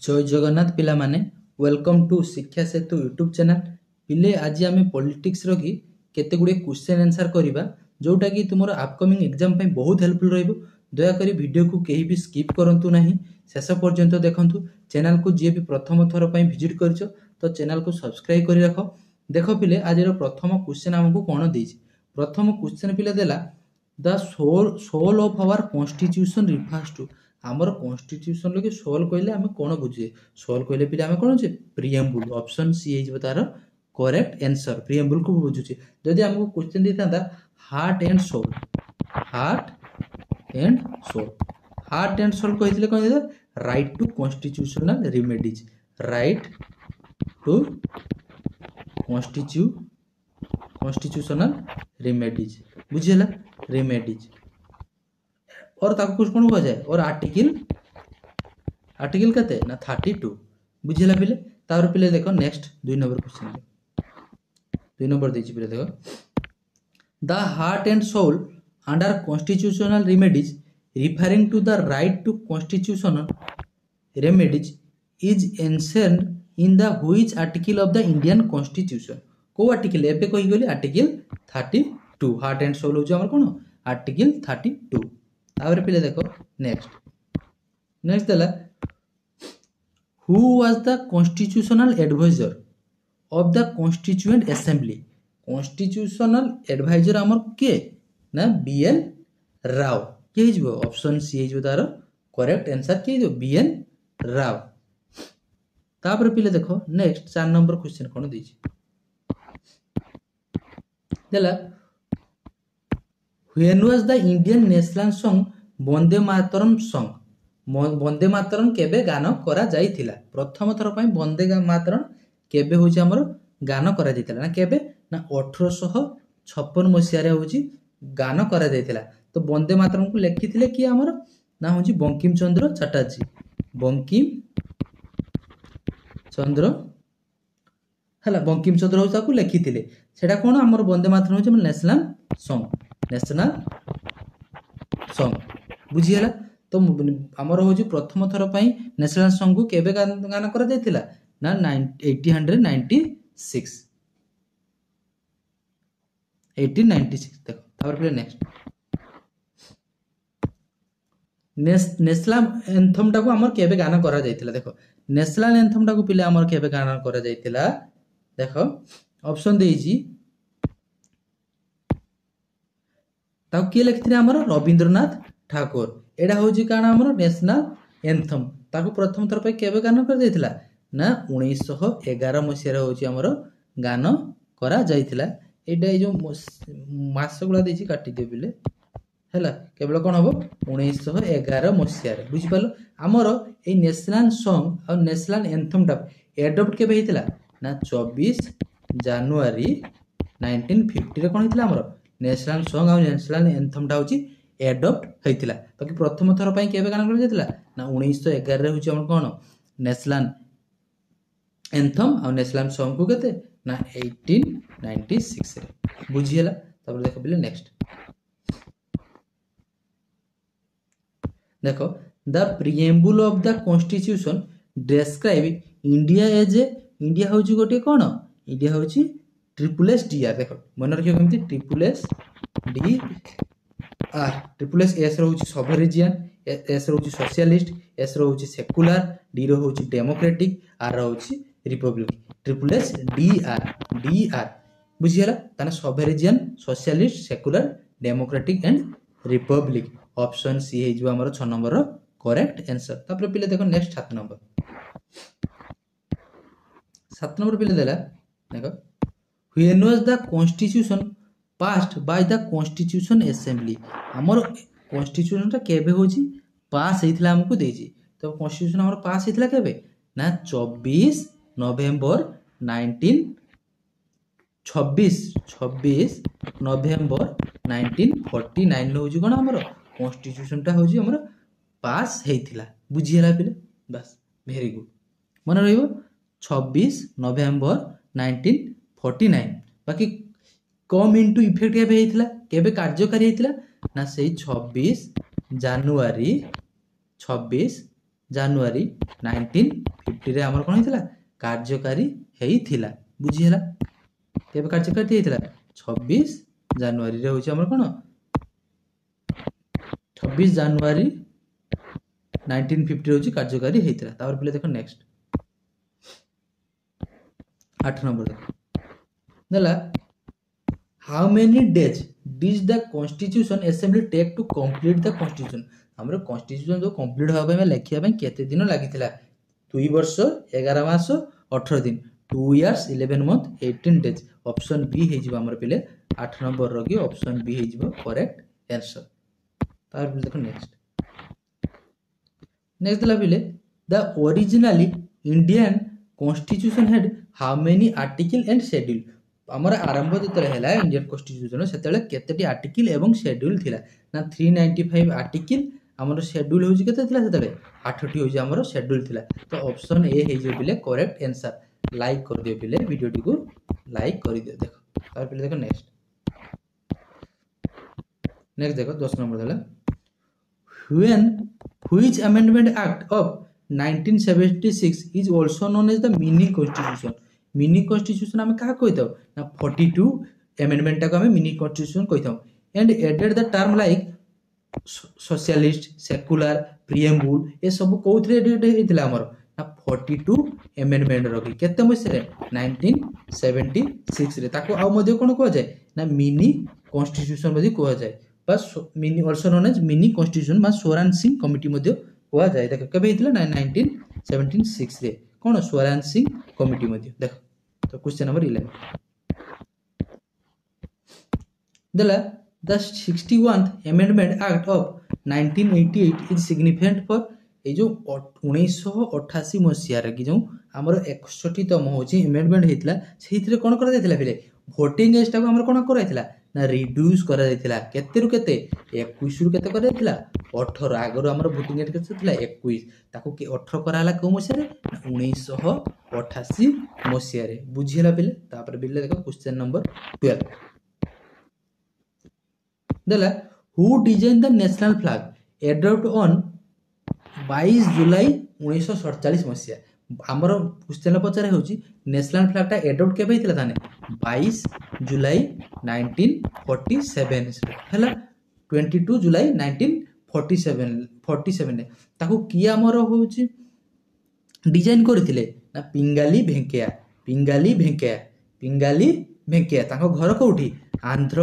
जय जगन्नाथ पिला माने वेलकम टू शिक्षा सेतु यूट्यूब चैनल पिले आज आम पॉलिटिक्स रखी केते गुडे क्वेश्चन आंसर करबा जोटा कि तुमरो अपकमिंग एग्जाम पे बहुत हेल्पफुल रहइबो। दया करी वीडियो को केही भी स्किप करंतु नाही, शेष पर्यंत देखंतु। चैनल को जे भी प्रथम थर पई विजिट करछो तो चैनल को सब्सक्राइब करी रखो। देखो पिले आज रो प्रथम क्वेश्चन हमको कोन देछि। प्रथम क्वेश्चन पिले देला the soul of our constitution refers to. आमर कॉन्स्टिट्यूशन लगे सोल कहले आमे कोन बुझे। सोल कहले पिले आमे कोन जे प्रिएम्बुल। ऑप्शन सी हे तार करेक्ट आंसर। प्रिएम्बुल को बुझुची। जदि हमको क्वेश्चन देता heart and soul, heart and soul, heart and soul कहितले कोन देता right to constitutional remedies, right to constitutional remedies बुझिला रेमेडीज। और ताको कुछ कोन हो जाए और आर्टिकल कते ना 32 बुझिला पिले। तार पिले देखो नेक्स्ट 2 नंबर क्वेश्चन 2 नंबर देछि पिले देखो the heart and soul under constitutional remedies referring to the right to constitutional remedies is enshrined in the which article of the Indian constitution. को आर्टिकल एबे कहि गेली आर्टिकल 32। हार्ट एंड सोल हो हमर कोन article 32। तापर पिले देखो नेक्स्ट देला who was the constitutional adviser of the constituent assembly. Constitutional adviser हमर के ना बीएन राव के हिजबो। ऑप्शन सी हिजबो तार करेक्ट आंसर के हिजबो बीएन राव। तापर पिले देखो नेक्स्ट 4 नंबर क्वेश्चन कोन देछि देला when was the Indian national song Vande Mataram song. Vande Mataram केबे गान करा जाइथिला। प्रथम थर पई वंदे मातरम केबे होछि हमर गान करा जाइथिला ना केबे ना 1856 मसिया रे होछि गान करा जाइथिला। तो वंदे मातरम को लिखिथिले कि हमर ना होछि बंकिम चंद्र चटर्जी। बंकिम चंद्र हला बंकिम चंद्र हो ताकू लिखिथिले। सेटा कोन हमर वंदे मातरम होछि नेशनल सॉन्ग, नेशनल सॉन्ग बुझियला। तो हमर होछि प्रथम थर पई नेशनल सॉन्ग को केबे गान करा जाइथिला ना 1896 देखो। तापर फिर नेक्स्ट नेशनल एंथम टाको हमर केबे गान करा जाइथिला। देखो नेशनल एंथम टाको पिले हमर केबे गान करा जाइथिला। देखो ऑप्शन देइजी ताको के लिखथिले हमर रविंद्रनाथ ठाकुर। एडा होजी काना हमर नेशनल एंथम ताको प्रथम थर पे केबे गान कर जाइथिला ना 1911 मसिया रे होजी हमर गान करा जाइथिला। एडा जो मास गुला देछि काटि दे बिले हैला केवल कोन हबो 1911 मसिया रे बुझि पालो। हमर ए नेशनल सॉन्ग और नेशनल एंथम टा एडॉप्ट केबे हितला ना 24 जनवरी 1950 रे कोन हितला हमर नेशनल सॉन्ग और नेशनल एंथम टा होची एडॉप्ट हैतिला। बाकी प्रथम थर पई केबे गान कर जाइतिला ना 1911 रे होची हमर कोन नेशनल एंथम और नेशनल सॉन्ग को केते ना 1896 रे बुझियला। तब देखो बिले नेक्स्ट देखो the preamble of the constitution describe India as a. India होची गोटे कोन इंडिया होची ट्रिपल एस डी आर। देखो मन रखियो केमती triple S D R. Triple S S रहउची सॉवरेनियन, एस रहउची सोशलिस्ट, एस रहउची सेकुलर, डी रहउची डेमोक्रेटिक, आर रहउची republic. Triple S D R बुझियला ताना sovereign, socialist, secular, democratic and republic. Option C हे जो हमर 6 नंबर रो करेक्ट आंसर। तापर पिले देखो नेक्स्ट 7 नंबर पिले देला देखो when was the constitution passed by the constitution assembly. हमर कॉन्स्टिट्यूशन ता केबे होची पास हेथिला हमको देजी। तो कॉन्स्टिट्यूशन हमर पास हेथिला केबे ना 24 नवंबर 26 नवंबर 1949 होची कोन हमर कॉन्स्टिट्यूशन ता होची हमर पास हेथिला बुझियला पिले। बस वेरी गुड मन रहिबो 26 नवंबर 1949। बाकी कम इनटू इफेक्ट केबे हेथिला केबे कार्यकारी हेथिला ना सेही 26 जनवरी ଜାନୁଆରୀ 1950 रे हमर कोन हेतिला कार्यकारी हेइथिला बुझिहेला केबे कार्यकारी हेइथिला 26 ଜାନୁଆରୀ रे होछि हमर कोन 26 ଜାନୁଆରୀ 1950 रे होछि कार्यकारी हेइथिला तापर पिले देखो नेक्स्ट 8 नंबर देखो देला how many days did the constitution assembly take to complete the constitution हमर कॉन्स्टिट्यूशन जो कंप्लीट होबा में लेखिया में केते दिन लागिथिला 2 वर्ष 11 मास 18 दिन 2 years 11 month 18 days option B हे जिवो हमर पिले 8 नंबर रगी ऑप्शन बी हे जिवो करेक्ट आंसर तार पिले देखो नेक्स्ट दिला पिले the originally Indian constitution had how many article and schedule हमर आरंभ जतले हैला इंडियन कॉन्स्टिट्यूशन सेतेले केतेटी आर्टिकल एवं शेड्यूल थिला ना 395 आर्टिकल हमर शेड्यूल होजी केते थिला सेतेले 8टी होजी हमर शेड्यूल थिला तो ऑप्शन ए हे जे पिले करेक्ट आंसर लाइक कर दियो पिले वीडियो टी को लाइक कर दियो देखो तार पिले देखो नेक्स्ट देखो 10 नंबर देला when which amendment act of 1976 is also known as the mini constitution mini constitution हमें कहा कहता ना 42 amendment को हमें mini constitution कहता and added the term like socialist secular preamble ये सब कोथरे एडिट हेतिला हमर ना 42 amendment रखी केते मसरे 1976 रे ताको आ मध्ये कोन को जाय ना mini constitution मध्ये को जाय बस mini also known as mini constitution बा सोरान सिंह कमिटी मध्ये हुआ जाय देखो कबे हितला 1976 रे कोन सोरान सिंह कमिटी मध्ये देखो तो क्वेश्चन नंबर 11 देला the 61th amendment act of 1988 is significant for a जो 1988 मसिया रे कि जो हमर 61 तम होची अमेंडमेंट हितला सेहितरे कोन करा दैथिला फिले वोटिंग एज टाको हमर कोन करा दैथिला ना रिड्यूस करा दैथिला केते रु केते 21 रु केते करा दैथिला 18 आगरो हमर वोटिंग एज केते थिला 21 ताको के 18 कराला को मसिया रे 1988 मसिया रे बुझिला पिले तापर बिले देखो क्वेश्चन नंबर 12 देला who design the national flag adopt on 22 जुलाई 1947 मसिया हमर क्वेश्चन पचारे होची नेशनल फ्लैग ता एडॉप्ट केबे हितला ताने 22 जुलाई 1947 हला 22 जुलाई 1947 ने ताको किया हमर होची डिजाइन करथिले ना पिंगाली भेंकया ताको घर कोठी आंध्र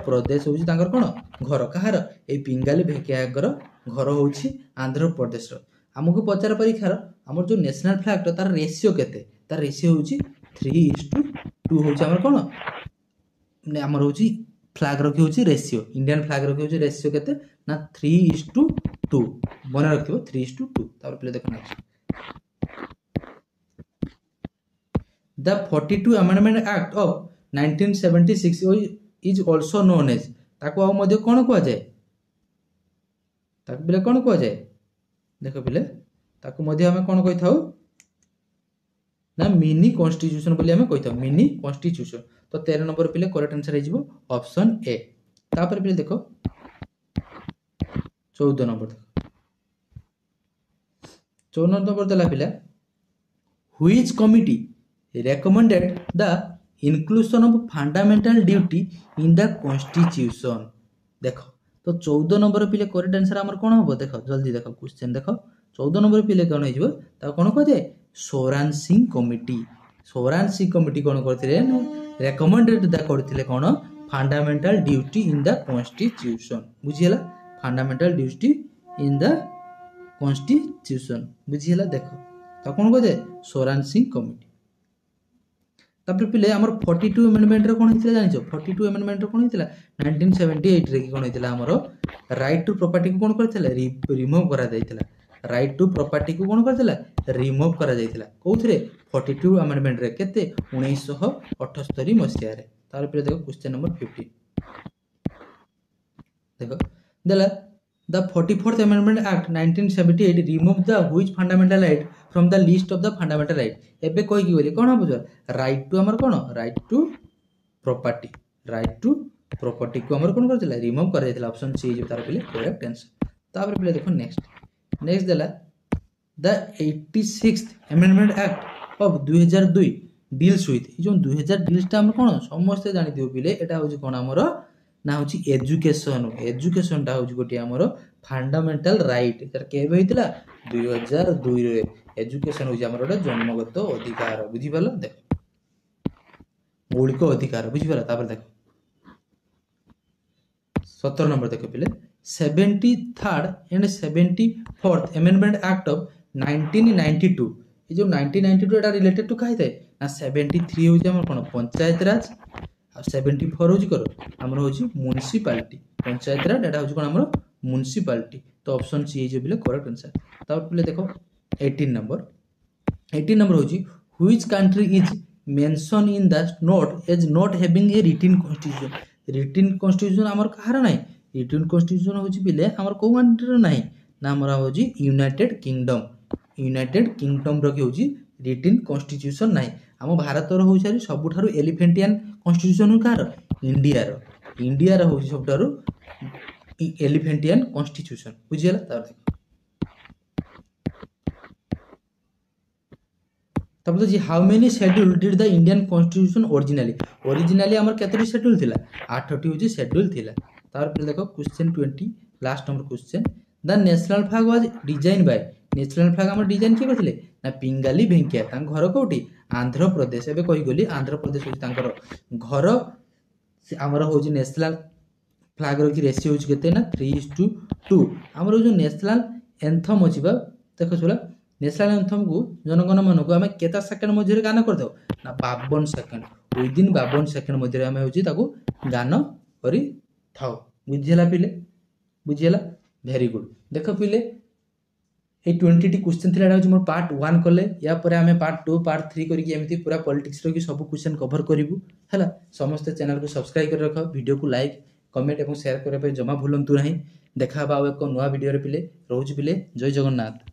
प्रदेश होची तांकर कोन घर कहार ए पिंगाली भेंकया घर होची आंध्र प्रदेश रो हमको पचार परीक्षार हमर जो नेशनल फ्लैग तार रेशियो केते तार रेशियो होची 3:2 होची हमर कोन ने हमर होची फ्लैग रखी होची रेशियो इंडियन फ्लैग रखी होची रेशियो केते ना 3:2 बना रखिबो 3:2 तापर प्ले देखो next the 42 amendment act of 1976 is also known as ताको आ मध्ये कोन को जाय ताको बिले कोन को जाय देखो पिले ताको मध्ये हमें कोन कहिथाउ ना मिनी कॉन्स्टिट्यूशन बोली हमें कहिथाउ मिनी कॉन्स्टिट्यूशन तो 13 नंबर पिले करेक्ट आंसर हे जिवो ऑप्शन ए तापर पिले देखो 14 नंबर देखो 14 नंबर देला पिले which committee recommended the inclusion of fundamental duty in the constitution देखो तो 14 नंबर पिले करेक्ट आंसर हमर कोन होबो देखो जल्दी देखो क्वेश्चन देखो 14 नंबर पिले कोन हे जिवो ता कोन को जे सोरान सिंह कमिटी कोन करथिले रेकमेंडेड द करथिले कोन fundamental duty in the constitution बुझियला fundamental duty in the constitution बुझियला देखो तो कोन को जे सोरान सिंह कमिटी तापर पिले हमर 42 अमेंडमेंट रे कोन हितला जानिछो 42 अमेंडमेंट रे कोन हितला 1978 रे कोन हितला हमर राइट टू प्रॉपर्टी को कोन करथिला रिमूव करा जायतिला राइट टू प्रॉपर्टी को कोन करथिला रिमूव करा जायतिला कोथरे 42 अमेंडमेंट रे केते 1978 मसिया रे तार पिले देखो क्वेश्चन नंबर 15 देखो देला The 44th Amendment Act 1978 removed the which fundamental right from the list of the fundamental right. एबे कोई की बोली कोन बुझ राइट टू हमर कोन राइट टू प्रॉपर्टी को हमर कोन करथिला रिमूव कर देथिला ऑप्शन सी जे तार पहिले करेक्ट आंसर तापर पहिले देखो नेक्स्ट नेक्स्ट देला the 86th amendment act of 2002 deals with जो 2000 डील्सटा हम कोन समस्त जानि दियो पिले एटा होची कोन हमरो ना होची एजुकेशनटा होची गोटी हमरो फंडामेंटल राइट तर केबे होइतिला 2002 रे एजुकेशन होची हमरो जन्मगत अधिकार बुझी पालो देख मौलिक अधिकार बुझी पालो तापर देख 17 नंबर देखो पिले 73rd and 74th amendment act of 1992 ये जो 1992 एटा रिलेटेड टू काहे थाए ना 73 होची हमर कोन पंचायत राज आ 74 होची करो हमर होची म्युनिसिपैलिटी पंचायत राज एटा होची कोन हमर म्युनिसिपैलिटी तो ऑप्शन सी जे बिले करेक्ट आंसर तापर पिले देखो 18 नंबर होची which country is mention in the note as not having a written constitution हमर कहार नाही रिटन कॉन्स्टिट्यूशन होची बिले हमर को कंट्री नाही ना हमर होची यूनाइटेड किंगडम रो के होची रिटन कॉन्स्टिट्यूशन नाही हम भारत रो होची सबुठारु एलिफेंटियन कॉन्स्टिट्यूशन कार इंडिया रो होची सबुठारु एलिफेंटियन कॉन्स्टिट्यूशन बुझियला तार देखो तब तो जी how many schedule did the Indian constitution originally हमर केतरी शेड्यूल थिला 8टी होची शेड्यूल थिला तार पे देखो question 20 last number question the national flag was design by national flag हमर डिजाइन के करथिले ना पिंगाली भेंकिया तां घर कोठी आंध्र प्रदेश एबे कहि गली आंध्र प्रदेश होची तांकर घर हमर होची नेशनल फ्लैग रो की रेशियो होची केते ना 3:2 हमर जो नेशनल एंथम होची बा देखो सुला नेशनल एंथम को जनगण मन को हमें केता सेकंड मध्य गान कर दो ना 52 सेकंड विदिन 52 सेकंड मध्य हमें होची ताको गान करी थाओ बुझियला बुझियला वेरी गुड देखो पिले ए 20टी क्वेश्चन थिला होची मोर पार्ट 1 करले या परे हमें पार्ट 2 पार्ट 3 करी कि एमिति पूरा पॉलिटिक्स रो की सब क्वेश्चन कवर करिवु हला समस्त चैनल को सब्सक्राइब कर रखो वीडियो को लाइक कमेंट एवं शेयर करे पे जमा भूलंतु नहीं देखा बा एक नवा वीडियो रे पिले रहउची पिले जय जगन्नाथ।